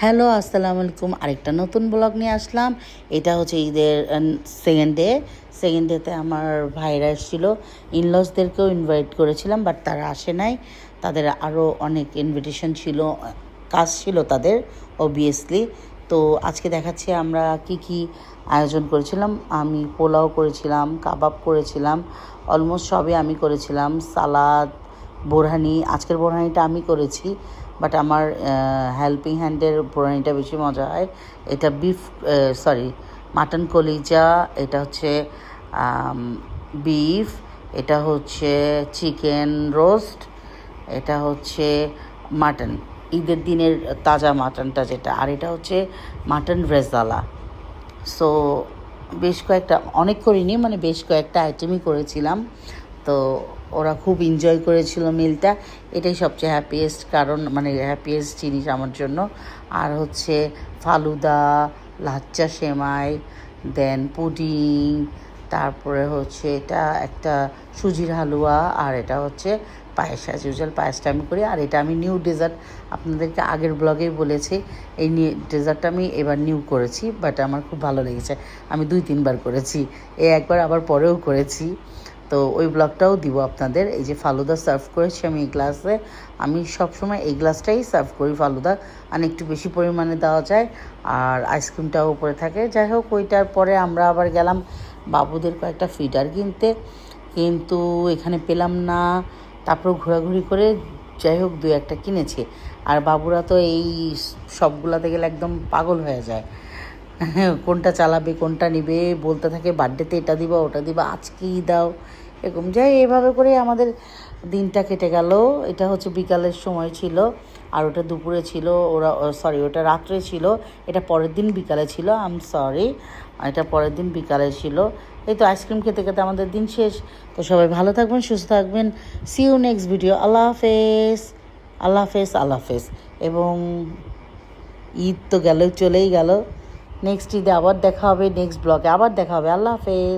Hello, আসসালামু আলাইকুম। আরেকটা নতুন ব্লগ নিয়ে আসলাম। এটা হচ্ছে ঈদের সেকেন্ড ডেতে আমার ভাইরা এসেছিল। ইনলসদেরকেও ইনভাইট করেছিলাম, বাট তারা আসে নাই। তাদের আরও অনেক ইনভিটেশন ছিল, কাজ ছিল তাদের অবভিয়াসলি। তো আজকে দেখাচ্ছি আমরা কি কি আয়োজন করেছিলাম। আমি পোলাও করেছিলাম, কাবাব করেছিলাম, অলমোস্ট সবই আমি করেছিলাম। সালাদ, বোরহানি, আজকের বোরহানিটা আমি করেছি, বাট আমার হেল্পিং হ্যান্ডের বোরহানিটা বেশি মজা হয়। এটা মাটন কলিজা, এটা হচ্ছে বিফ, এটা হচ্ছে চিকেন রোস্ট, এটা হচ্ছে মাটন, ঈদের দিনের তাজা মাটনটা যেটা, আর এটা হচ্ছে মাটন রেজালা। সো অনেক করিনি, মানে বেশ কয়েকটা আইটেমই করেছিলাম। তো ওরা খুব এনজয় করেছিল মিলটা। এটাই সবচেয়ে হ্যাপিয়েস্ট জিনিস আমার জন্য। আর হচ্ছে ফালুদা, লাচ্চা সেমাই, দেন পুডিং, তারপরে হচ্ছে এটা একটা সুজির হালুয়া, আর এটা হচ্ছে পায়েস। অ্যাজ ইউজুয়াল পায়েসটা আমি করি। আর এটা আমি নিউ ডেজার্ট, আপনাদেরকে আগের ব্লগেই বলেছি, এই ডেজার্টটা আমি এবার নিউ করেছি, বাট আমার খুব ভালো লেগেছে। আমি 2-3 বার করেছি, একবার আবার পরেও করেছি। তো ওই ব্লগটাও দিব আপনাদের। এই যে ফালুদা সার্ভ করেছি আমি এই গ্লাসে। আমি সবসময় এই গ্লাসটাই সার্ভ করি ফালুদা, আর একটু বেশি পরিমাণে দেওয়া যায়, আর আইসক্রিমটাও উপরে থাকে। যাই হোক, ওইটার পরে আমরা আবার গেলাম বাবুদের কয়েকটা ফিডার কিনতে, কিন্তু এখানে পেলাম না। তারপর ঘোরাঘুরি করে যাই হোক 2-1টা কিনেছি। আর বাবুরা তো এই সবগুলাতে গেলে একদম পাগল হয়ে যায়, কোনটা চালাবে কোনটা নিবে, বলতে থাকে বার্থডেতে এটা দিবা ওটা দিবা, আজকেই দাও, এরকম যাই এভাবে করে আমাদের দিনটা কেটে গেল। এটা হচ্ছে বিকালের সময় ছিল, আর ওটা দুপুরে ছিল, ওটা রাত্রে ছিল, এটা পরের দিন বিকালে ছিল। এটা পরের দিন বিকালে ছিল। এই তো আইসক্রিম খেতে খেতে আমাদের দিন শেষ। তো সবাই ভালো থাকবেন, সুস্থ থাকবেন। See you next video. আল্লাহ হাফেজ, আল্লাহ হাফেজ, আল্লাহ হাফেজ। এবং ঈদ তো চলেই গেল। নেক্সট ঈদে আবার দেখা হবে, নেক্সট ব্লগে আবার দেখা হবে। আল্লাহ হাফেজ।